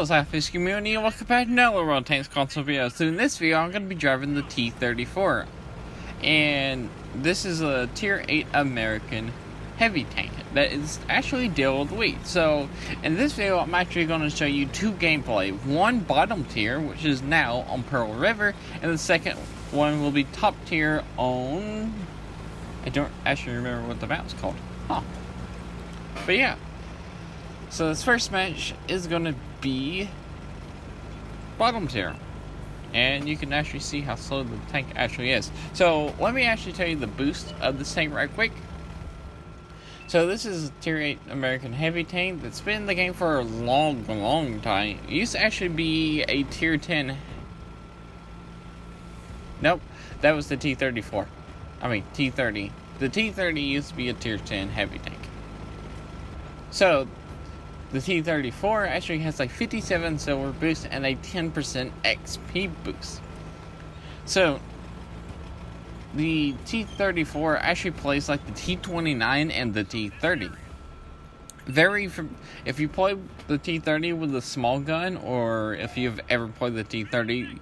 Hello SLAPAFISH community, and welcome back to another World Tanks console video. So in this video, I'm going to be driving the T34. And this is a Tier 8 American heavy tank that is actually dealt with weight. So in this video, I'm actually going to show you two gameplay. One bottom tier, which is now on Pearl River, and the second one will be top tier on... I don't actually remember what the map's called. But yeah. So this first match is going to be bottom tier. And you can actually see how slow the tank actually is. So let me actually tell you the boost of this tank right quick. So this is a Tier 8 American heavy tank that's been in the game for a long time. It used to actually be a Tier 10. Nope, that was the T34. I mean T30. The T30 used to be a Tier 10 heavy tank. So the T34 actually has like 57 silver boost and a 10% XP boost. So the T34 actually plays like the T29 and the T30. If you play the T30 with a small gun, or if you've ever played the T30,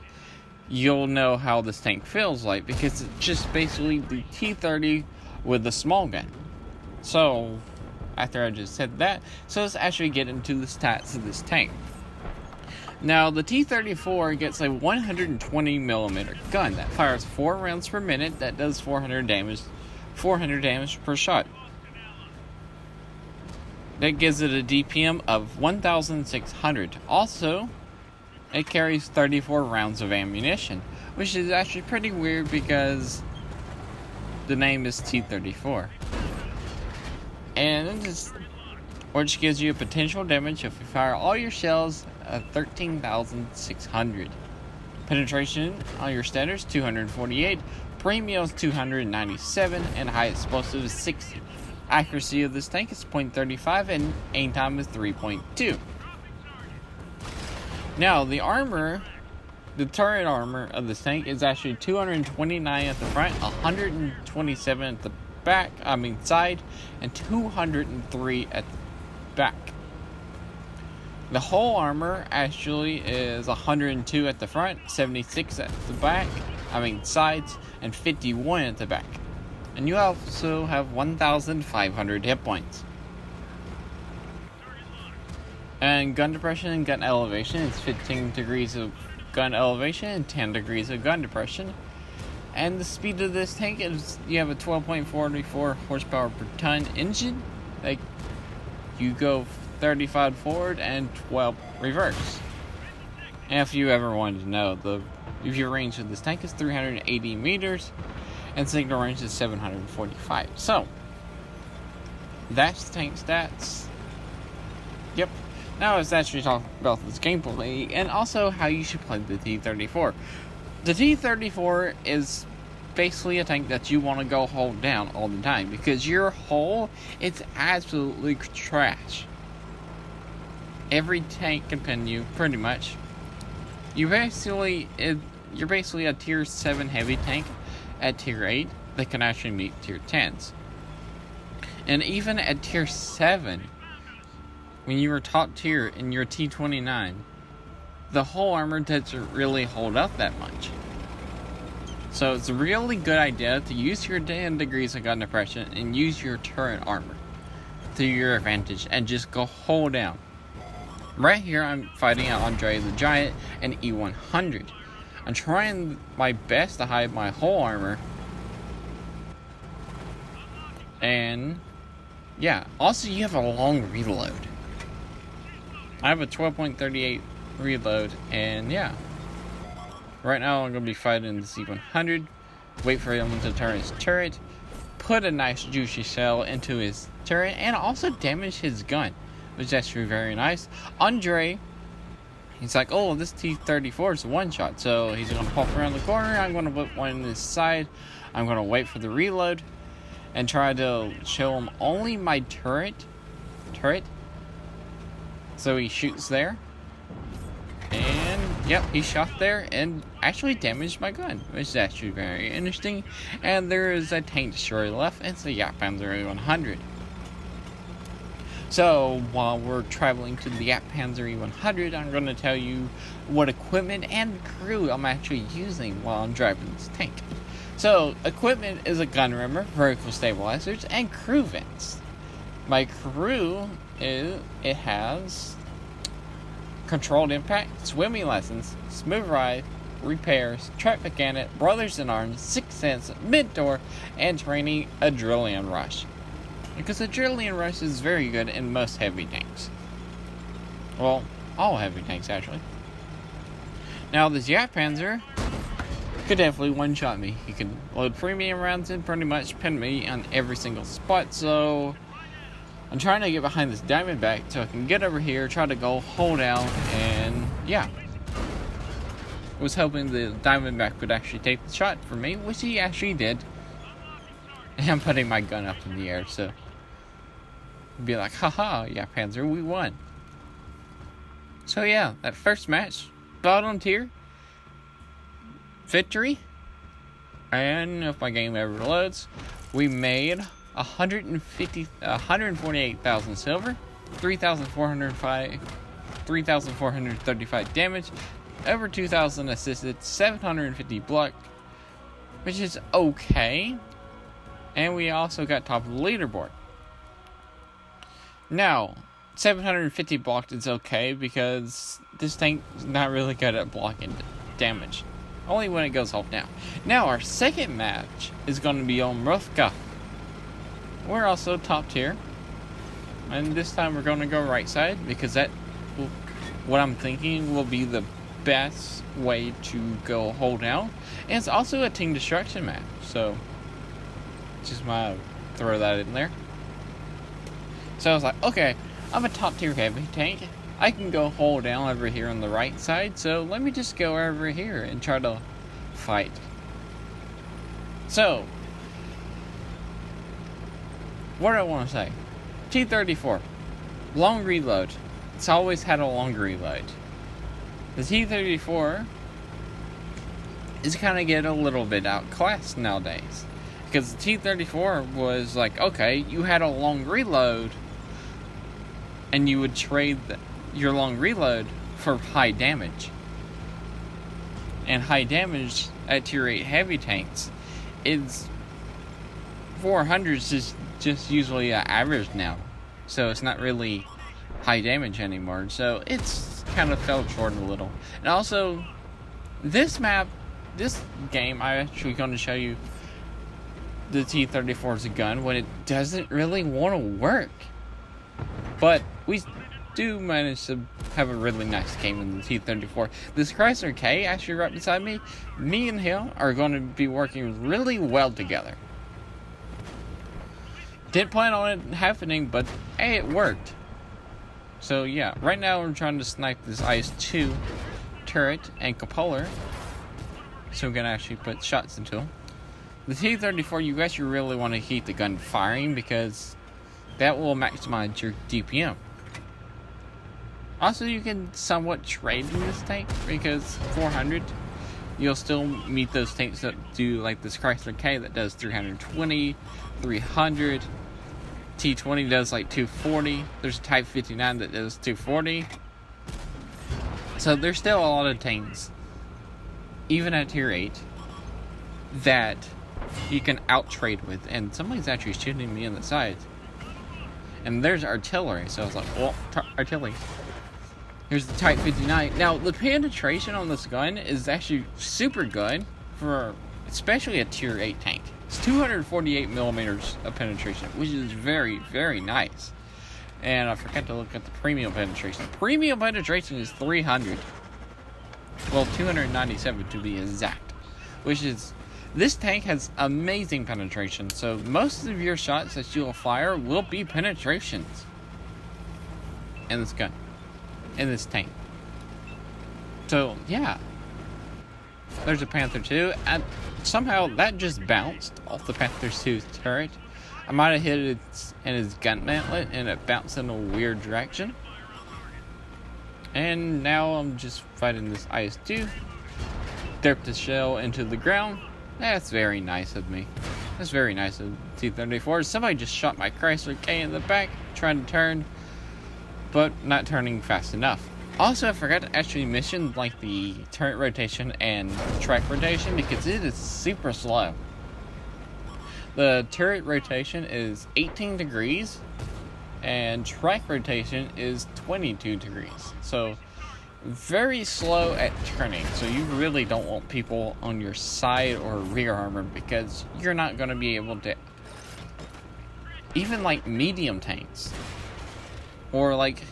you'll know how this tank feels like, because it's just basically the T30 with a small gun. So after I just said that, so let's actually get into the stats of this tank. Now, the T34 gets a 120mm gun that fires 4 rounds per minute. That does 400 damage per shot. That gives it a DPM of 1,600. Also, it carries 34 rounds of ammunition, which is actually pretty weird because the name is T34. And which gives you a potential damage if you fire all your shells at 13,600. Penetration on your standards 248, premium is 297, and high explosive is 60. Accuracy of this tank is 0.35 and aim time is 3.2. Now the turret armor of this tank is actually 229 at the front, 127 at the side, and 203 at the back. The whole armor actually is 102 at the front, 76 at the back, sides, and 51 at the back. And you also have 1,500 hit points. And gun depression and gun elevation is 15 degrees of gun elevation and 10 degrees of gun depression. And the speed of this tank is, you have a 12.44 horsepower per ton engine. Like, you go 35 forward and 12 reverse. And if you ever wanted to know, your range of this tank is 380 meters, and signal range is 745. So, that's the tank stats. Yep. Now let's actually talk about this gameplay, and also how you should play the T34. The T34 is basically a tank that you want to go hold down all the time, because your hull, it's absolutely trash. Every tank can pin you, pretty much. You're basically a Tier 7 heavy tank at Tier 8 that can actually meet Tier 10s. And even at Tier 7, when you were top tier in your T29, the whole armor doesn't really hold up that much. So it's a really good idea to use your 10 degrees of gun depression and use your turret armor to your advantage and just go hold down. Right here I'm fighting out Andre the Giant and E100. I'm trying my best to hide my whole armor. And yeah, also you have a long reload. I have a 12.38 reload, and yeah. Right now I'm going to be fighting the C100, wait for him to turn his turret, put a nice juicy shell into his turret, and also damage his gun, which is actually very nice. Andre, he's like, oh, this T34 is a one-shot, so he's going to pop around the corner, I'm going to put one in his side, I'm going to wait for the reload, and try to show him only my turret, so he shoots there. And yep, he shot there and actually damaged my gun, which is actually very interesting. And there is a tank destroyer left, and it's the Panzer 100. So while we're traveling to the Panzer E100, I'm going to tell you what equipment and crew I'm actually using while I'm driving this tank. So equipment is a gun rimmer, vertical stabilizers, and crew vents. My crew it has controlled impact, swimming lessons, smooth ride, repairs, track mechanic, brothers in arms, sixth sense, mentor, and training adrenaline rush. Because adrenaline rush is very good in most heavy tanks. Well, all heavy tanks actually. Now this Panzer could definitely one-shot me. He can load premium rounds in, pretty much pin me on every single spot. So I'm trying to get behind this Diamondback so I can get over here, try to go hold out, and yeah. I was hoping the Diamondback would actually take the shot for me, which he actually did. And I'm putting my gun up in the air, so be like, haha, yeah, Panzer, we won. So yeah, that first match, bottom tier, victory. And if my game ever loads, we made 148,000 silver, 3,435 damage, over 2,000 assisted, 750 block, which is okay. And we also got top of the leaderboard. Now, 750 blocked is okay because this tank is not really good at blocking damage. Only when it goes off now. Now, our second match is going to be on Mrufka. We're also top tier. And this time we're going to go right side because that will, what I'm thinking will be the best way to go hold out. And it's also a team destruction match. So just might throw that in there. So I was like, okay, I'm a top tier heavy tank. I can go hold down over here on the right side. So let me just go over here and try to fight. So what do I want to say? T34, long reload. It's always had a long reload. The T34 is kind of getting a little bit outclassed nowadays. Because the T34 was like, okay, you had a long reload, and you would trade your long reload for high damage. And high damage at tier 8 heavy tanks is 400s is just usually an average now. So it's not really high damage anymore. So it's kind of fell short a little. And also, this game, I'm actually going to show you the T34 is a gun when it doesn't really want to work. But we do manage to have a really nice game in the T34. This Chrysler K, actually right beside me, me and him are going to be working really well together. Didn't plan on it happening, but hey, it worked. So yeah, right now we're trying to snipe this IS-2 turret and cupola. So we're going to actually put shots into them. The T34, you guys really want to keep the gun firing because that will maximize your DPM. Also, you can somewhat trade in this tank because 400, you'll still meet those tanks that do like this Chrysler K that does 320, 300. T20 does like 240. There's a Type 59 that does 240. So there's still a lot of tanks, even at tier 8, that you can out-trade with. And somebody's actually shooting me in the sides. And there's artillery. So I was like, well, artillery. Here's the Type 59. Now, the penetration on this gun is actually super good for especially a tier 8 tank. It's 248 millimeters of penetration, which is very, very nice. And I forgot to look at the premium penetration. Premium penetration is 300. Well, 297 to be exact. Which is, this tank has amazing penetration. So most of your shots that you'll fire will be penetrations in this gun, in this tank. So yeah, there's a Panther 2, and somehow that just bounced off the Panther 2's turret. I might have hit it in his gun mantlet and it bounced in a weird direction. And now I'm just fighting this IS-2. Derp the shell into the ground. That's very nice of me. That's very nice of T-34. Somebody just shot my Chrysler K in the back, trying to turn. but not turning fast enough. Also, I forgot to actually mention like the turret rotation and track rotation because it is super slow. The turret rotation is 18 degrees and track rotation is 22 degrees. So very slow at turning. So you really don't want people on your side or rear armor because you're not going to be able to, even like medium tanks or like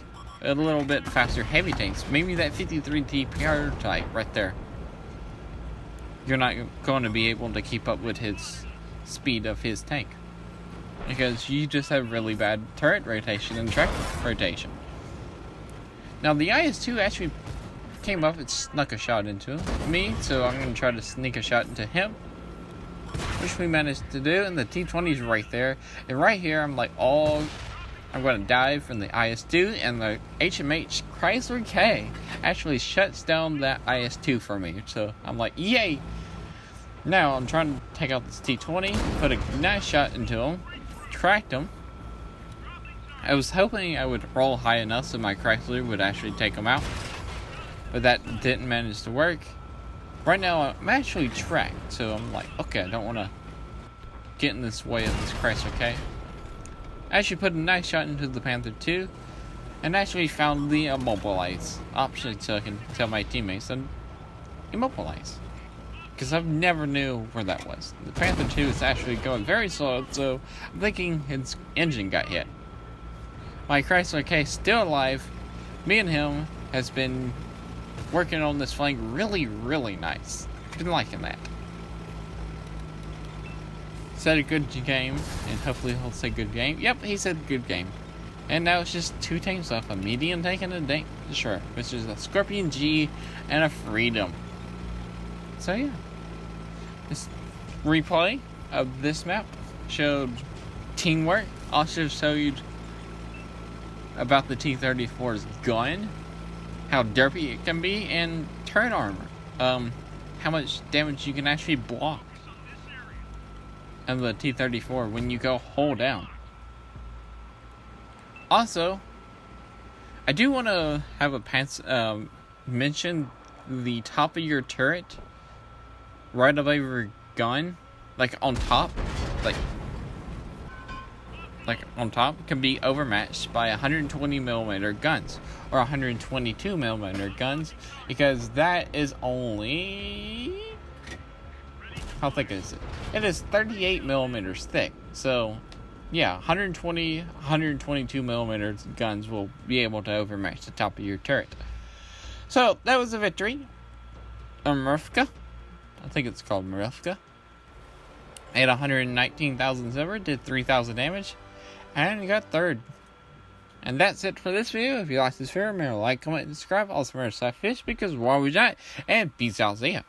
a little bit faster heavy tanks, maybe that 53 TPR type right there, you're not going to be able to keep up with his speed of his tank because you just have really bad turret rotation and track rotation. Now the IS-2 actually came up and snuck a shot into me, so I'm going to try to sneak a shot into him, which we managed to do. And the T-20 is right there, and right here I'm like, I'm going to dive from the IS-2, and the HMH Chrysler K actually shuts down that IS-2 for me. So I'm like, yay! Now I'm trying to take out this T-20, put a nice shot into him, tracked him. I was hoping I would roll high enough so my Chrysler would actually take him out, but that didn't manage to work. Right now I'm actually tracked, so I'm like, okay, I don't want to get in this way of this Chrysler K. I actually put a nice shot into the Panther 2 and actually found the immobilize option so I can tell my teammates to immobilize, because I've never knew where that was. The Panther 2 is actually going very slow, so I'm thinking his engine got hit. My Chrysler K is still alive. Me and him has been working on this flank really, really nice. Been liking that. Said a good game, and hopefully he'll say good game. Yep, he said good game. And now it's just two tanks left, a medium tank and a tank, sure, which is a Scorpion G and a Freedom. So yeah, this replay of this map showed teamwork. Also showed about the T34's gun, how derpy it can be, and turret armor. How much damage you can actually block of the T34 when you go hull down. Also, I do want to have a mention the top of your turret right above your gun, like on top, like on top, can be overmatched by 120mm guns or 122mm guns, because that is only, how thick is it? It is 38mm thick. So yeah, 122mm guns will be able to overmatch the top of your turret. So that was a victory. Mrfka, I think it's called Mrfka, at 119,000 silver, did 3,000 damage, and you got third. And that's it for this video. If you like this video, remember to like, comment, and subscribe. Also remember to SLAPAFISH, because why would you not? And peace out. See ya.